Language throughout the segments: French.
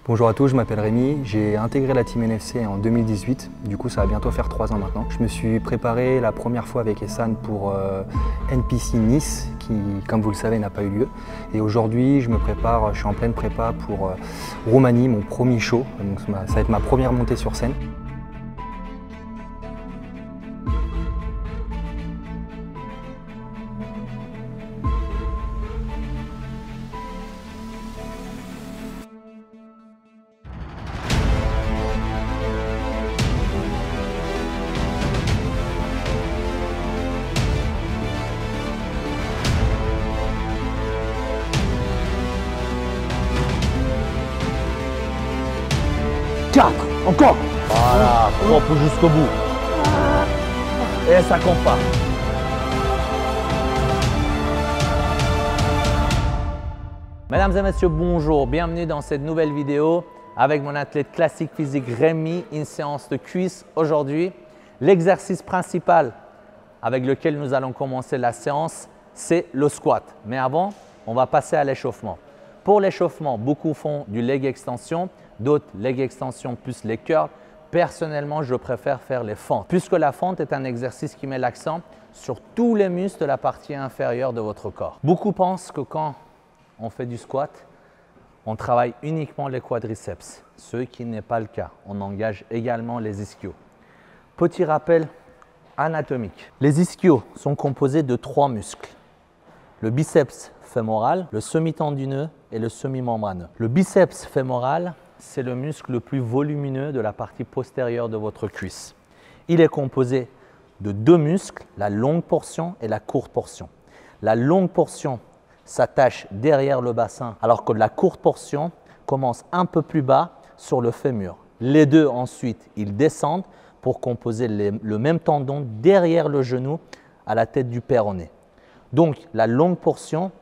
Bonjour à tous, je m'appelle Rémi, j'ai intégré la Team NFC en 2018, du coup ça va bientôt faire 3 ans maintenant. Je me suis préparé la première fois avec Essan pour NPC Nice, qui comme vous le savez n'a pas eu lieu. Et aujourd'hui je suis en pleine prépa pour Roumanie, mon premier show, donc ça va être ma première montée sur scène. Encore. Voilà, propre jusqu'au bout. Et ça compte pas. Mesdames et messieurs, bonjour. Bienvenue dans cette nouvelle vidéo avec mon athlète classique physique Rémi, une séance de cuisses aujourd'hui. L'exercice principal avec lequel nous allons commencer la séance, c'est le squat. Mais avant, on va passer à l'échauffement. Pour l'échauffement, beaucoup font du leg extension, d'autres leg extension plus les curls. Personnellement, je préfère faire les fentes, puisque la fente est un exercice qui met l'accent sur tous les muscles de la partie inférieure de votre corps. Beaucoup pensent que quand on fait du squat, on travaille uniquement les quadriceps, ce qui n'est pas le cas. On engage également les ischios. Petit rappel anatomique. Les ischios sont composés de 3 muscles. Le biceps fémoral, le semi-tendineux et le semi-membraneux. Le biceps fémoral, c'est le muscle le plus volumineux de la partie postérieure de votre cuisse. Il est composé de 2 muscles, la longue portion et la courte portion. La longue portion s'attache derrière le bassin, alors que la courte portion commence un peu plus bas sur le fémur. Les deux ensuite, ils descendent pour composer le même tendon derrière le genou à la tête du péroné. Donc, la longue portion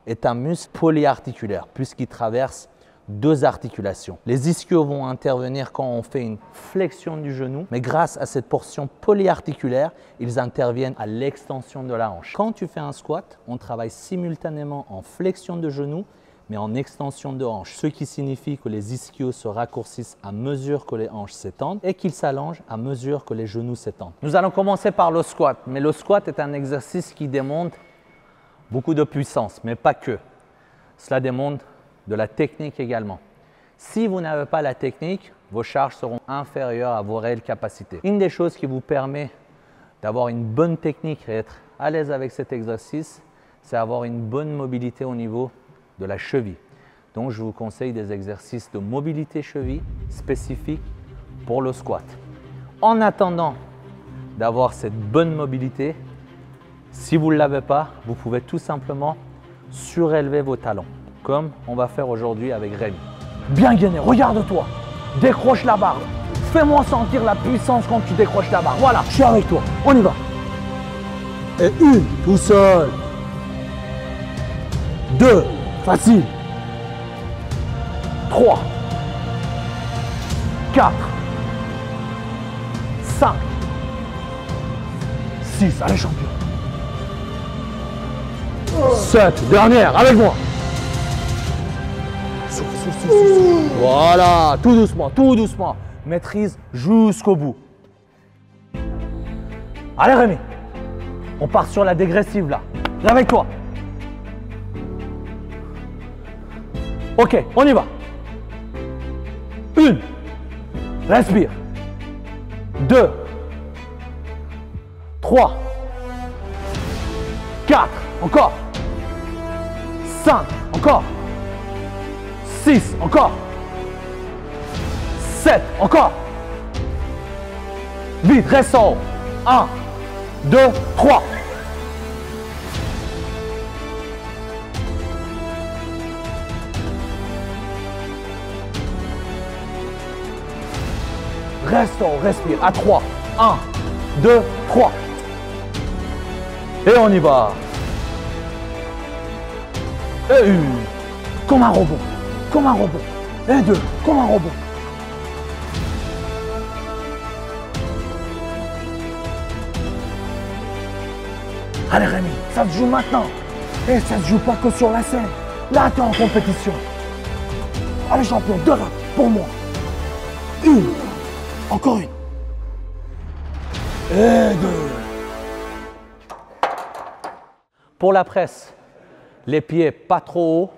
est un muscle polyarticulaire puisqu'il traverse 2 articulations. Les ischios vont intervenir quand on fait une flexion du genou, mais grâce à cette portion polyarticulaire, ils interviennent à l'extension de la hanche. Quand tu fais un squat, on travaille simultanément en flexion de genou, mais en extension de hanche, ce qui signifie que les ischios se raccourcissent à mesure que les hanches s'étendent et qu'ils s'allongent à mesure que les genoux s'étendent. Nous allons commencer par le squat, mais le squat est un exercice qui demande beaucoup de puissance, mais pas que. Cela demande de la technique également. Si vous n'avez pas la technique, vos charges seront inférieures à vos réelles capacités. Une des choses qui vous permet d'avoir une bonne technique et être à l'aise avec cet exercice, c'est avoir une bonne mobilité au niveau de la cheville. Donc, je vous conseille des exercices de mobilité cheville spécifiques pour le squat. En attendant d'avoir cette bonne mobilité, si vous ne l'avez pas, vous pouvez tout simplement surélever vos talons, comme on va faire aujourd'hui avec Rémi. Bien gainé, regarde-toi, décroche la barre. Fais-moi sentir la puissance quand tu décroches la barre. Voilà, je suis avec toi, on y va. Et 1, tout seul. 2, facile. 3, 4, 5, 6, allez champion. 7, dernière, avec moi. Souffle. Voilà, tout doucement. Maîtrise jusqu'au bout. Allez Rémi, on part sur la dégressive là. Réveille-toi. Ok, on y va. 1, respire. 2, 3, 4, encore. 5, encore. 6, encore. 7, encore. Vite, reste en haut. 1, 2, 3. Reste en haut, respire. À 3. 1, 2, 3. Et on y va. Et 1, comme un robot. Et 2, comme un robot. Allez Rémi, ça se joue maintenant. Et ça se joue pas que sur la scène. Là, tu es en compétition. Allez champion, 2 reps pour moi. 1. Encore 1. Et 2. Pour la presse, les pieds pas trop hauts.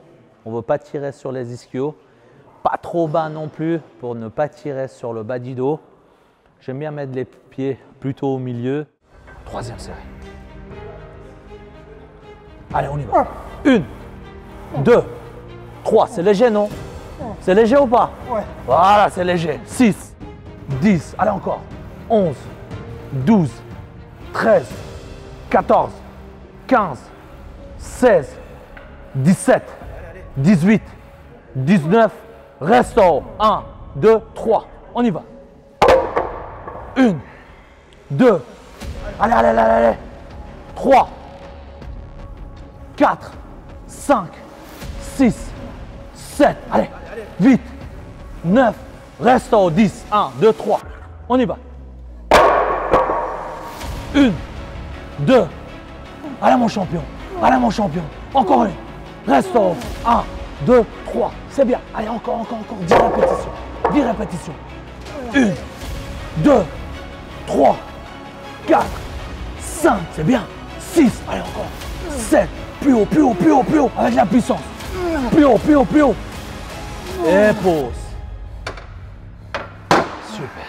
On ne veut pas tirer sur les ischios. Pas trop bas non plus pour ne pas tirer sur le bas du dos. J'aime bien mettre les pieds plutôt au milieu. 3e série. Allez, on y va. 1, 2, 3. C'est léger, non? C'est léger ou pas? Ouais. Voilà, c'est léger. 6, 10. Allez, encore. 11, 12, 13, 14, 15, 16, 17, 18, 19. Reste en haut. 1, 2, 3. On y va. 1, 2. Allez, allez, allez, allez. 3, 4, 5, 6, 7. Allez. 8, 9. Reste en haut. 10. 1, 2, 3. On y va. 1, 2. Allez, mon champion. Allez, mon champion. Encore une. Reste en haut. 1, 2, 3. C'est bien. Allez, encore, encore, encore. 10 répétitions. 10 répétitions. 1, 2, 3, 4, 5. C'est bien. 6. Allez, encore. 7. Plus haut, plus haut, plus haut, plus haut. Avec la puissance. Plus haut, plus haut, plus haut. Et pause. Super.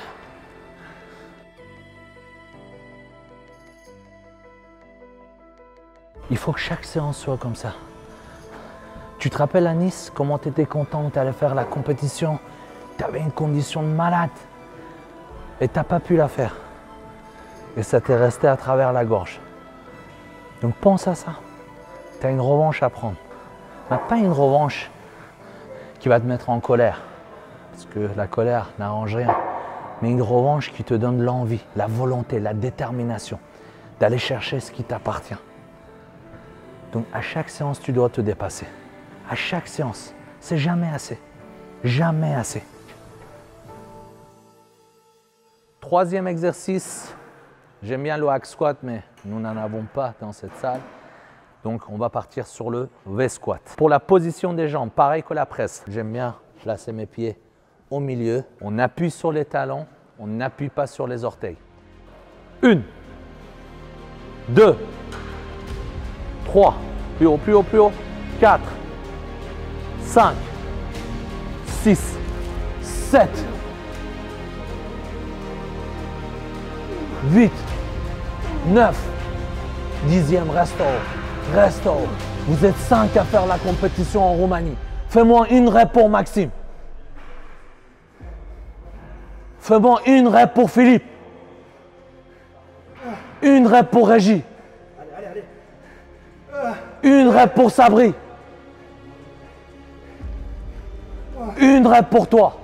Il faut que chaque séance soit comme ça. Tu te rappelles à Nice, comment tu étais content, tu allais faire la compétition, tu avais une condition de malade et tu n'as pas pu la faire. Et ça t'est resté à travers la gorge. Donc pense à ça. Tu as une revanche à prendre. Mais pas une revanche qui va te mettre en colère, parce que la colère n'arrange rien. Mais une revanche qui te donne l'envie, la volonté, la détermination d'aller chercher ce qui t'appartient. Donc à chaque séance, tu dois te dépasser. À chaque séance, c'est jamais assez. Jamais assez. 3e exercice, j'aime bien le hack squat, mais nous n'en avons pas dans cette salle. Donc on va partir sur le V-squat. Pour la position des jambes, pareil que la presse. J'aime bien placer mes pieds au milieu. On appuie sur les talons, on n'appuie pas sur les orteils. 1, 2, 3, plus haut, plus haut, plus haut. 4, 5, 6, 7, 8, 9, 10e, reste en haut, reste en haut. Vous êtes 5 à faire la compétition en Roumanie. Fais-moi une rep pour Maxime. Fais-moi une rep pour Philippe. Une rep pour Régie. Une rep pour Sabri. Une rep pour toi.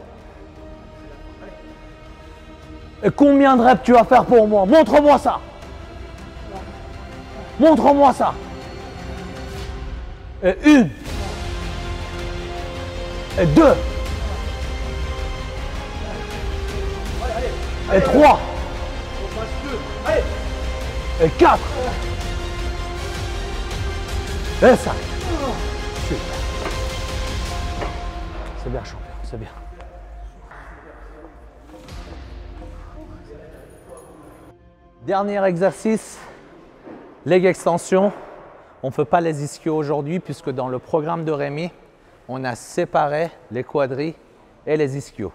Et combien de reps tu vas faire pour moi? Montre-moi ça. Montre-moi ça. Et 1. Et 2. Et 3. Et 4. Et 5. Super. C'est bien, champion, c'est bien. Dernier exercice, leg extension. On ne fait pas les ischios aujourd'hui puisque dans le programme de Rémi, on a séparé les quadris et les ischios.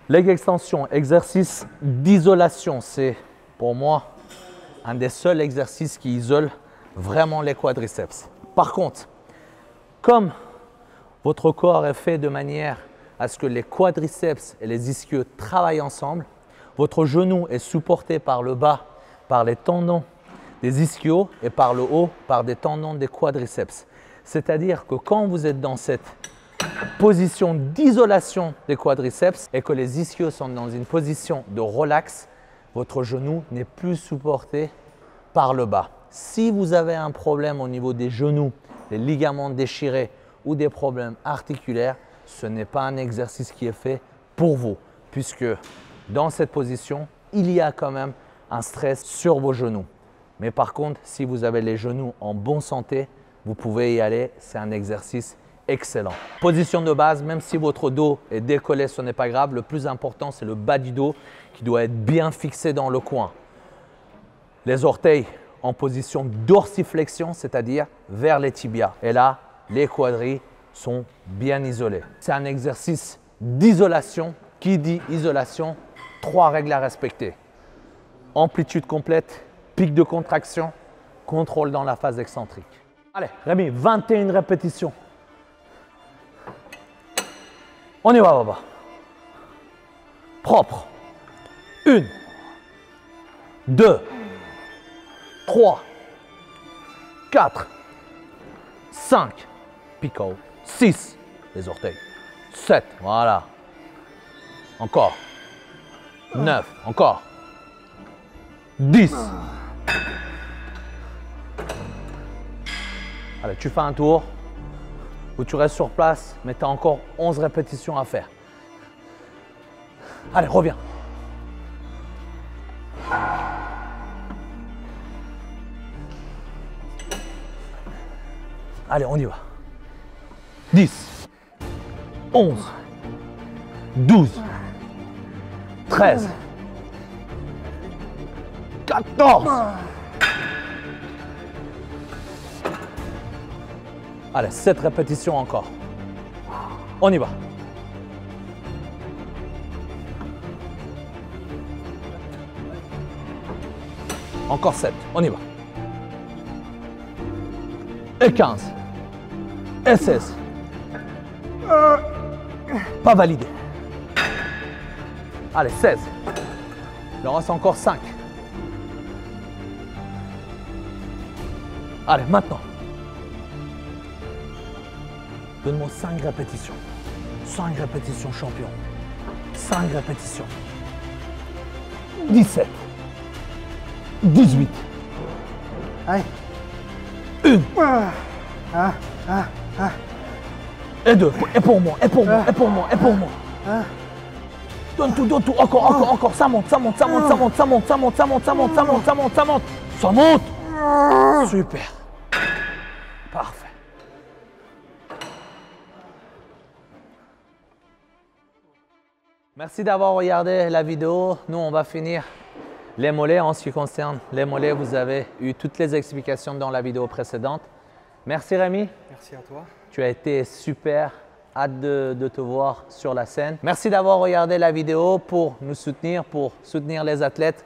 Leg extension, exercice d'isolation, c'est pour moi un des seuls exercices qui isole vraiment les quadriceps. Par contre, comme votre corps est fait de manière à ce que les quadriceps et les ischios travaillent ensemble, votre genou est supporté par le bas, par les tendons des ischios et par le haut, par des tendons des quadriceps. C'est-à-dire que quand vous êtes dans cette position d'isolation des quadriceps et que les ischios sont dans une position de relax, votre genou n'est plus supporté par le bas. Si vous avez un problème au niveau des genoux, les ligaments déchirés ou des problèmes articulaires, ce n'est pas un exercice qui est fait pour vous, puisque dans cette position, il y a quand même un stress sur vos genoux. Mais par contre, si vous avez les genoux en bonne santé, vous pouvez y aller. C'est un exercice excellent. Position de base, même si votre dos est décollé, ce n'est pas grave. Le plus important, c'est le bas du dos qui doit être bien fixé dans le coin. Les orteils en position dorsiflexion, c'est-à-dire vers les tibias. Et là, les quadris sont bien isolés. C'est un exercice d'isolation. Qui dit isolation? 3 règles à respecter. Amplitude complète, pic de contraction, contrôle dans la phase excentrique. Allez, Rémi, 21 répétitions. On y va, Baba. Propre. 1, 2, 3, 4, 5, pico, 6, les orteils, 7, voilà. Encore. 9, encore. 10. Allez, tu fais un tour où tu restes sur place, mais tu as encore 11 répétitions à faire. Allez, reviens. Allez, on y va. 10, 11, 12, 13, 14. Allez, 7 répétitions encore. On y va. Encore 7, on y va. Et 15. Et 16. Pas validé. Allez, 16. Il en reste encore 5. Allez, maintenant. Donne-moi 5 répétitions. 5 répétitions, champion. 5 répétitions. 17. 18. Allez. 1. Et 2. Et pour moi, et pour moi, et pour moi, et pour moi. Donne tout, donne tout. Encore, encore. Ça monte, ça monte, ça monte, ça monte, ça monte, ça monte, ça monte, ça monte, ça monte, ça monte, ça monte. Ça monte. Super. Parfait. Merci d'avoir regardé la vidéo. Nous, on va finir les mollets. En ce qui concerne les mollets, vous avez eu toutes les explications dans la vidéo précédente. Merci Rémi. Merci à toi. Tu as été super. Hâte de te voir sur la scène. Merci d'avoir regardé la vidéo pour nous soutenir, pour soutenir les athlètes.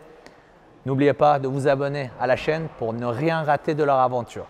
N'oubliez pas de vous abonner à la chaîne pour ne rien rater de leur aventure.